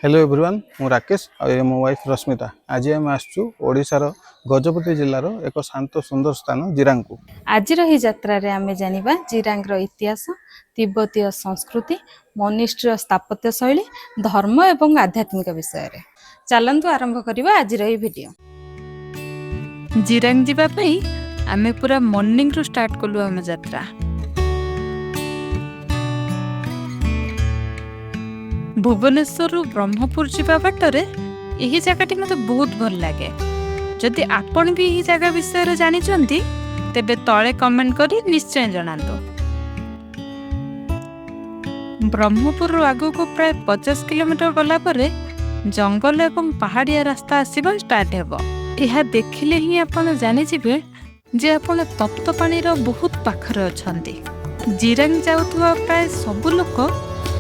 Hello everyone मु राकेश और मो वाइफ रश्मिता। आज आम आसचु ओडिशार गजपति जिल्लार एक शांत सुंदर स्थान जिरांग को। आज ही यात्रा रे आमे जानिबा जिरांग रो इतिहास, तिब्बतीय संस्कृति, मोनिस्ट्री स्थापत्य शैली, धर्म एवं आध्यात्मिक विषय रे। चलंतु आरंभ करिबा आज रो वीडियो। जिरांग जिबा पई आमे पूरा मॉर्निंग रो स्टार्ट कलु आमे यात्रा। भुवनेश्वर ब्रह्मपुर जावा बाटर यही जगह मत बहुत भल लगे। जदि आपण भी यही जगह विषय जानी तेबे तले कमेंट करी निश्चय जनातु। ब्रह्मपुर आगु को प्राय 50 किलोमीटर गला परे जंगल एवं पहाड़िया रास्ता आसीबा स्टार्ट हेबो। यह देखिले ही आपण जानि जिबे जे आपण तप्तपानी रो बहुत पाखरे अछंती। जिरांग जाउथुवा प्राय सब लोक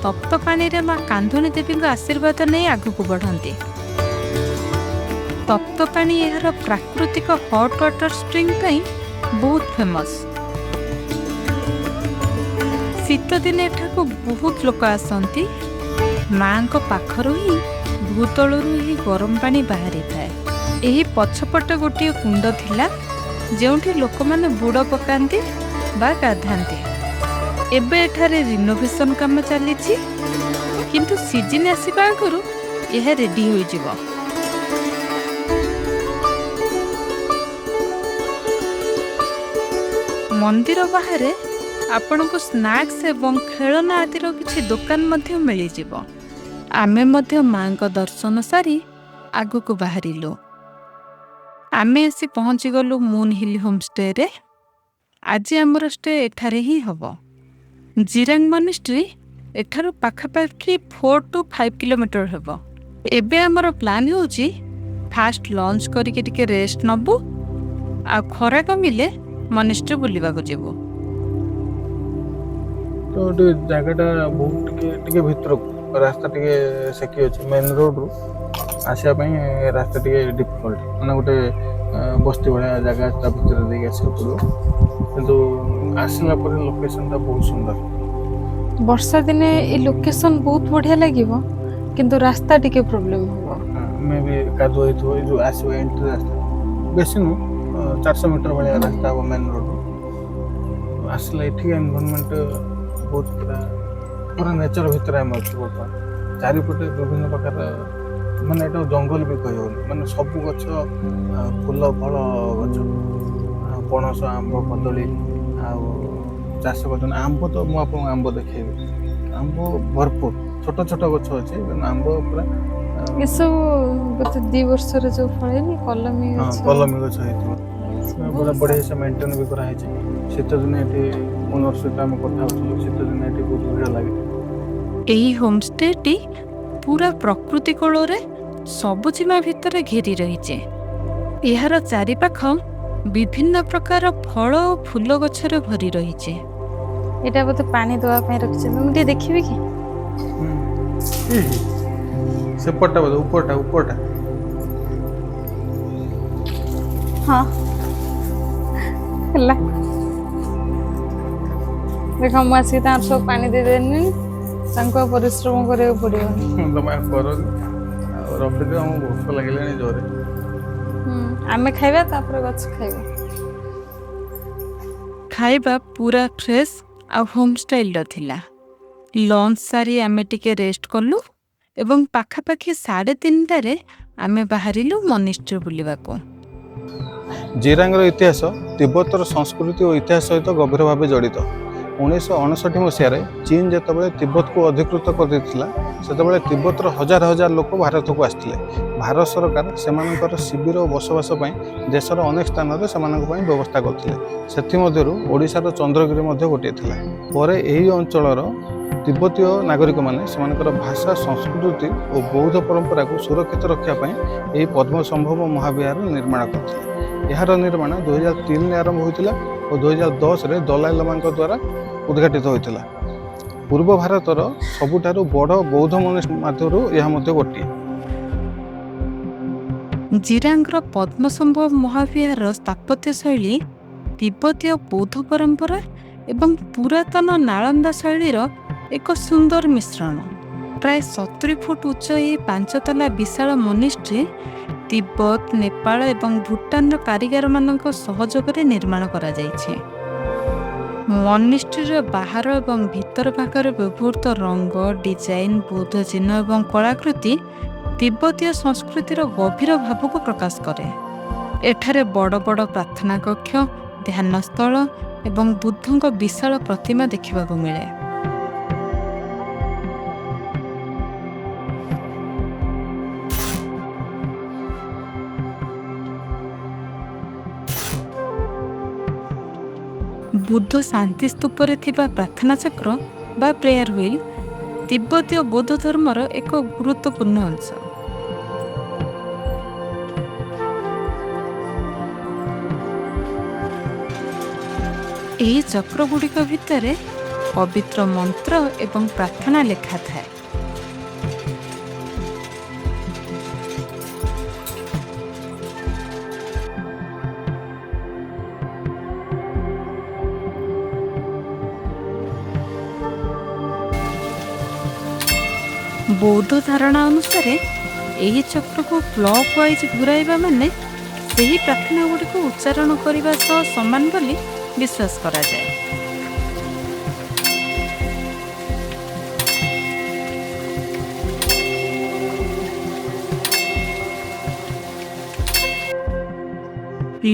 तप्तपानी रे मां कांधनी देवी आशीर्वाद नहीं आगु बढ़ती। तप्तपानी यार प्राकृतिक हॉट वाटर स्प्रिंग बहुत फेमस। शीत दिन एठाकु बहुत लोक आसंती। मां को पाखरु ही भूतलु ही गरम पानी बाहरी थाए। एही पछपटे गोटे कुंड थिला जेउठी लोक माने बुड़ पकांती बा गाधांती। एबे एठारे रिनोवेशन काम चली किंतु सीजन आसवा आगु यह रेडी हो जिवो। मंदिर बाहर आपण को स्नैक्स एवं खेलना आदि किछि दुकान मध्य मिली जिवो। आमे मध्य मां को दर्शन सारी आगु को बाहरिलु। आमे आसी पहुंची गलु मून हिल होमस्टे रे। आज हमर स्टे एठारे ही हबो। जिरांग मोनास्ट्री एठारु पाखापाखि 4 to 5 किलोमीटर हेबो। एबे हमर प्लान होउची फास्ट लंच करिके टिके रेस्ट नबु आ खरा कमिले मोनास्ट्री बुलिबा को जेबो। तो जगहटा बहुत टिके भीतर रास्ता टिके सेकी अछि। मेन रोड रु आसिया पई रास्ता टिके डिफिकल्ट माने गोटे बस्ती वाला जगह ता भीतर देके आसे पड़ो। किंतु आसला पर लोकेशन ता बहुत सुंदर। वर्षा दिने ए लोकेशन बहुत बढ़िया लागिवो किंतु रास्ता टिके प्रॉब्लम होबो। मे भी कादो हेतो जो आसीबा एंट्री रास्ता बेसी नु 400 मीटर वाला रास्ता वो मेन रोड आसला। एठी एनवायरनमेंट बहुत पूरा नेचर भीतर हम अछि। चारिपटे विभिन्न प्रकार माने एटा जंगल भी कहियो माने सब गछ फूल फल गछ पणस आंब कदली आ चाष कर। आंब तो मु आपन आंब देखेबी। आंब भरपूर छोट छोट गछ अछि आंब पूरा ये सब गत 2 वर्ष रे जो फळेनी कलमी गछ। कलमी गछ हेतु पूरा बढ़िया से मेंटेन भी करा है। शीत दिन एठी ओनरशिप हम कथा होतो। शीत दिन एठी बहुत बढ़िया लागे। एही होमस्टे टी पूरा प्रकृति कोल रे सबुजीमा भितर घेरी रहिছে। एहार चारि पाख विभिन्न प्रकार फल और फूल गछरे भरी रहिছে। एटा बते पानी दवा पे रखछ। मुझे देखिबे कि सेपटा बते ऊपरटा हां हला देखो मासी तार सब पानी दे देनी तांको परिश्रम करे पड़ियो। तमे करो रबी दे हम भूख लागलेनी जोरे। आमे खाइबा तापर गछ खाइबा पूरा फ्रेश आ होम स्टाइल थिला। लंच सारी आमे टिके रेस्ट कलु एवं पाखापाखि 3:30 रे आमे बाहरिलु मोनास्ट्री बुलिबा को। जिरांग इतिहास तिब्बतर संस्कृति और इतिहास सहित गभीर भाव जड़ित। 1959 मसीह चीन जितेबाला तिब्बत को अधिकृत कर तिब्बतर हजार हजार लोक भारत को आसते। भारत सरकार सेमानकर शिविर और बसवास देशर अनेक स्थान में सेमानक पई व्यवस्था करथिले। सेथिमध्यरु ओडिशार चंद्रगिरी मध्य गोटे थिला। परे एही अंचलर तिब्बतीय नागरिक माने सेमानकर भाषा, संस्कृति और बौद्ध परंपरा को सुरक्षित रखा पई एही पद्मसंभव महाविहार निर्माण करथिले। यार निर्माण 2003 में आरंभ होइतिला और 2010 रे दलाई लामा द्वारा उद्घाटित होइतिला। पूर्व भारतर सबुठारु बड़ बौद्ध मोनेस्ट्री मध्यरु यह मध्य गोटे। ଜିରାଙ୍ଗର ପଦ୍ମସମ୍ଭବ ମହାବିହାର ସ୍ଥାପତ୍ୟ ଶୈଳୀ ତିବ୍ବତୀୟ ବୌଦ୍ଧ ପରମ୍ପରା ଏବଂ ପୁରାତନ ନାଳନ୍ଦା ଶୈଳୀର ଏକ ସୁନ୍ଦର ମିଶ୍ରଣ। ପ୍ରାୟ 70 ଫୁଟ ଉଚ୍ଚ ଏହି 5 ତଲା ବିଶାଳ ମୋନିଷ୍ଟ୍ରି ତିବ୍ବତ, ନେପାଳ ଏବଂ ଭୁଟାନର କାରିଗରମାନଙ୍କ ସହଯୋଗରେ ନିର୍ମାଣ କରାଯାଇଛି। ମନିଷ୍ଟ୍ରିର ବାହାର ଏବଂ ଭିତର ଭାଗରେ ବ୍ୟବହୃତ ରଙ୍ଗ, ଡିଜାଇନ, ବୌଦ୍ଧ ଚିହ୍ନ ଏବଂ କଳାକୃତି ତିବ୍ବତୀୟ ସଂସ୍କୃତିର ଗଭୀର ଭାବକୁ ପ୍ରକାଶ କରେ। ଏଠାରେ ବଡ଼ ବଡ଼ ପ୍ରାର୍ଥନା କକ୍ଷ, ଧ୍ୟାନସ୍ଥଳ ଏବଂ ବୁଦ୍ଧଙ୍କ ବିଶାଳ ପ୍ରତିମା ଦେଖିବାକୁ ମିଳେ। ବୁଦ୍ଧ ଶାନ୍ତି ସ୍ତୂପରେ ଥିବା ପ୍ରାର୍ଥନା ଚକ୍ର ବା ପ୍ରେୟାର ହୁଇଲ୍ ତିବ୍ବତୀୟ ବୌଦ୍ଧ ଧର୍ମର ଏକ ଗୁରୁତ୍ୱପୂର୍ଣ୍ଣ ଅଂଶ। ଏହି ଚକ୍ରଗୁଡ଼ିକ ଭିତରେ ପବିତ୍ର ମନ୍ତ୍ର ଏବଂ ପ୍ରାର୍ଥନା ଲେଖା ଥାଏ। ବୌଦ୍ଧ ଧାରଣା ଅନୁସାରେ ଏହି ଚକ୍ରକୁ କ୍ଲକ୍ ୱାଇଜ୍ ଘୁରାଇବା ମାନେ ସେହି ପ୍ରାର୍ଥନା ଗୁଡ଼ିକୁ ଉଚ୍ଚାରଣ କରିବା ସହ ସମାନ ବୋଲି ବିଶ୍ୱାସ କରାଯାଏ।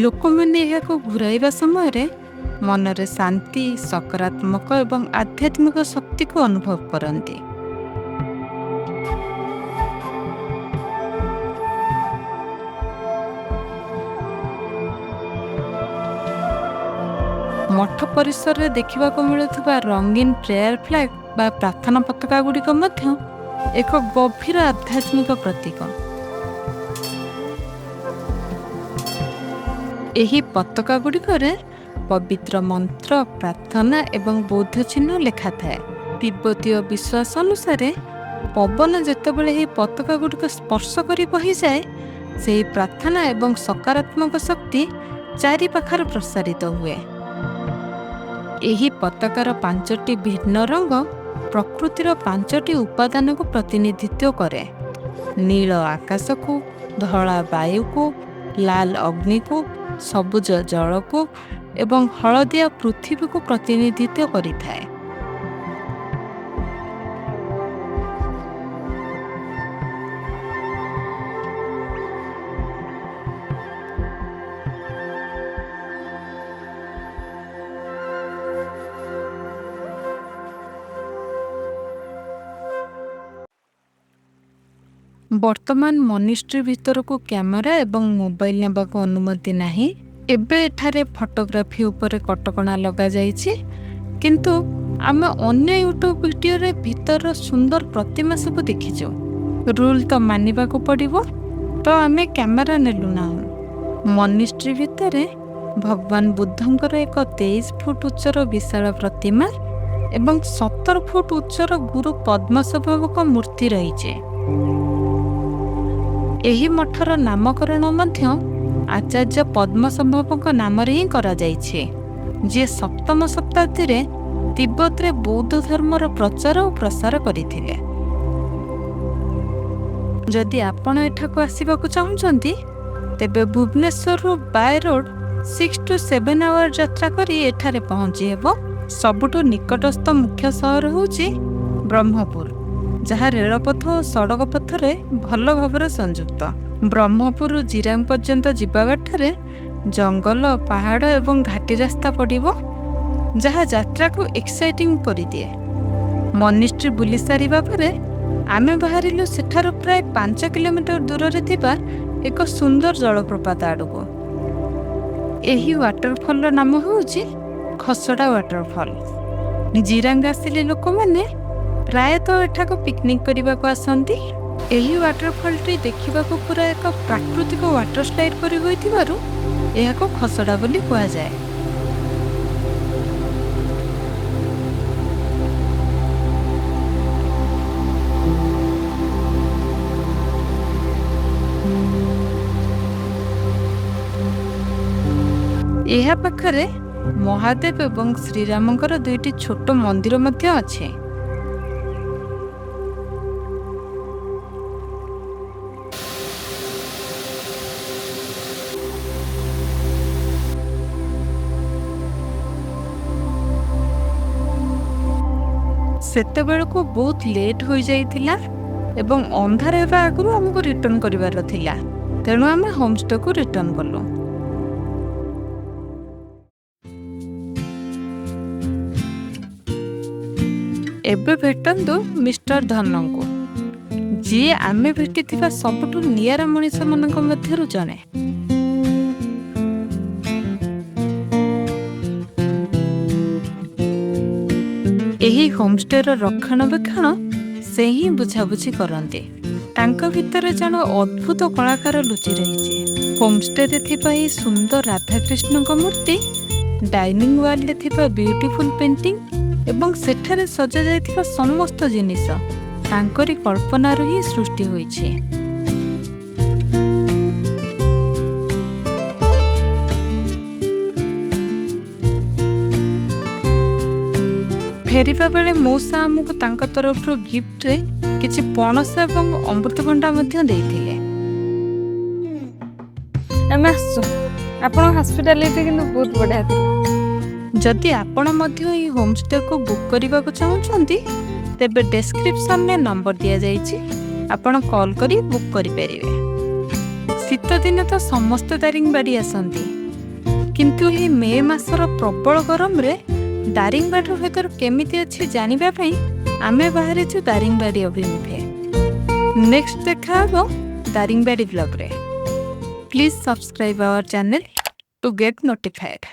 ଲୋକମାନେ ଏହାକୁ ଘୁରାଇବା ସମୟରେ ମନରେ ଶାନ୍ତି, ସକାରାତ୍ମକ ଏବଂ ଆଧ୍ୟାତ୍ମିକ ଶକ୍ତିକୁ ଅନୁଭବ କରନ୍ତି। ମଠ ପରିସରରେ ଦେଖିବାକୁ ମିଳୁଥିବା ରଙ୍ଗୀନ ପ୍ରେୟାର ଫ୍ଲାଗ ବା ପ୍ରାର୍ଥନା ପତାକା ଗୁଡ଼ିକ ମଧ୍ୟ ଏକ ଗଭୀର ଆଧ୍ୟାତ୍ମିକ ପ୍ରତୀକ। ଏହି ପତାକା ଗୁଡ଼ିକରେ ପବିତ୍ର ମନ୍ତ୍ର, ପ୍ରାର୍ଥନା ଏବଂ ବୌଦ୍ଧ ଚିହ୍ନ ଲେଖାଥାଏ। ତିବ୍ବତୀୟ ବିଶ୍ୱାସ ଅନୁସାରେ ପବନ ଯେତେବେଳେ ଏହି ପତାକା ଗୁଡ଼ିକ ସ୍ପର୍ଶ କରି ବହିଯାଏ, ସେହି ପ୍ରାର୍ଥନା ଏବଂ ସକାରାତ୍ମକ ଶକ୍ତି ଚାରିପାଖରେ ପ୍ରସାରିତ ହୁଏ। ଏହି ପତାକାର 5ଟି ଭିନ୍ନ ରଙ୍ଗ ପ୍ରକୃତିର 5ଟି ଉପାଦାନକୁ ପ୍ରତିନିଧିତ୍ୱ କରେ। ନୀଳ ଆକାଶକୁ, ଧଳା ବାୟୁକୁ, ଲାଲ ଅଗ୍ନିକୁ, ସବୁଜ ଜଳକୁ ଏବଂ ହଳଦିଆ ପୃଥିବୀକୁ ପ୍ରତିନିଧିତ୍ୱ କରିଥାଏ। ବର୍ତ୍ତମାନ ମନିଷ୍ଟ୍ରି ଭିତରକୁ କ୍ୟାମେରା ଏବଂ ମୋବାଇଲ ନେବାକୁ ଅନୁମତି ନାହିଁ। ଏବେ ଏଠାରେ ଫଟୋଗ୍ରାଫି ଉପରେ କଟକଣା ଲଗାଯାଇଛି, କିନ୍ତୁ ଆମେ ଅନ୍ୟ ୟୁଟ୍ୟୁବ ଭିଡ଼ିଓରେ ଭିତରର ସୁନ୍ଦର ପ୍ରତିମା ସବୁ ଦେଖିଛୁ। ରୁଲ୍ ତ ମାନିବାକୁ ପଡ଼ିବ, ତ ଆମେ କ୍ୟାମେରା ନେଲୁ ନାହୁଁ। ମନିଷ୍ଟ୍ରି ଭିତରେ ଭଗବାନ ବୁଦ୍ଧଙ୍କର ଏକ 23 ଫୁଟ ଉଚ୍ଚର ବିଶାଳ ପ୍ରତିମା ଏବଂ 17 ଫୁଟ ଉଚ୍ଚର ଗୁରୁ ପଦ୍ମସମ୍ଭବଙ୍କ ମୂର୍ତ୍ତି ରହିଛି। ଏହି ମଠର ନାମକରଣ ମଧ୍ୟ ଆଚାର୍ଯ୍ୟ ପଦ୍ମସମ୍ଭବଙ୍କ ନାମରେ ହିଁ କରାଯାଇଛି, ଯିଏ 7ମ ଶତାବ୍ଦୀରେ ତିବ୍ବତରେ ବୌଦ୍ଧ ଧର୍ମର ପ୍ରଚାର ଓ ପ୍ରସାର କରିଥିଲେ। ଯଦି ଆପଣ ଏଠାକୁ ଆସିବାକୁ ଚାହୁଁଛନ୍ତି, ତେବେ ଭୁବନେଶ୍ୱରରୁ ବାଇ ରୋଡ୍ 6 to 7 ଆୱାର ଯାତ୍ରା କରି ଏଠାରେ ପହଞ୍ଚି ହେବ। ସବୁଠୁ ନିକଟସ୍ଥ ମୁଖ୍ୟ ସହର ହେଉଛି ବ୍ରହ୍ମପୁର, ଯାହା ରେଳପଥ ଓ ସଡ଼କ ପଥରେ ଭଲ ଭାବରେ ସଂଯୁକ୍ତ। ବ୍ରହ୍ମପୁରରୁ ଜିରାଙ୍ଗ ପର୍ଯ୍ୟନ୍ତ ଯିବା ବାଟରେ ଜଙ୍ଗଲ, ପାହାଡ଼ ଏବଂ ଘାଟି ରାସ୍ତା ପଡ଼ିବ, ଯାହା ଯାତ୍ରାକୁ ଏକ୍ସାଇଟିଂ କରିଦିଏ। ମନିଷ୍ଟ୍ରି ବୁଲି ସାରିବା ପରେ आमे बाहरिलु सेठारु प्राय 5 किलोमीटर दूर रे थिबा एक सुंदर जलप्रपात आड़को। एही वाटरफॉल रो नाम होउची खसड़ा वाटरफॉल। जिरांग आसिले लोक माने प्रायतः एठाको पिकनिक करबा को आसंती। एही वाटरफॉल टी देखिबा को पूरा एक प्राकृतिक वाटर स्लाइड परि होइथिबारु एहाको खसड़ा बोली कुआ जाय। एहा पाखरे महादेव एवं श्रीरामंकर दुईटी छोट मंदिर मध्य अछि। सेते बेलको बहुत लेट हो जाइथिला एवं अंधार हेबा आगु हमको रिटर्न करिवार थिला, तेणु आमे होमस्टे को रिटर्न कलु। एबे भेटंतु मिस्टर धनन को, जी आमे भेटिथिबा सबटु नियारा मनिष मनक मध्यरु जणे। एही होमस्टे रो रक्षणाबेक्षण से ही बुझाबुझी करते। तांका भितर जन अद्भुत कलाकार लुचि रही। होमस्टे रे थिबा ई सुंदर राधाकृष्ण को मूर्ति, डाइनिंग वाल रे थिबा ब्यूटीफुल पेंटिंग एवं सेठारे सजा जाइथिबा समस्त जिनिस तांकरी कल्पनार ही सृष्टि होइछि। फेरिबा बेले मौसा आमको तांका तरफ गिफ्ट रे किछि पणस एवं अमृतभंडा मध्य देइथिले। आमे आसु आपण हॉस्पिटैलिटी किंतु बहुत बढ़िया थिला। जदि आपण मध्य ई होमस्टे को बुक करबा को चाहउछंती तेबे डिस्क्रिप्शन में नंबर दिया जाइछि, आपण कॉल करी बुक करि परिबे। शीत दिन तो समस्त दारिंगबाड़ी आसंती, किंतु ही मे मासर प्रबल गरम रे दारिंगबाड़ी भीतर केमिति अछि जानिबा पई आमे बाहरे छु दारिंगबाड़ी अभिमुखे। नेक्स्ट देखा हो दारिंगबाड़ी ब्लॉग रे। Please subscribe our channel to get notified.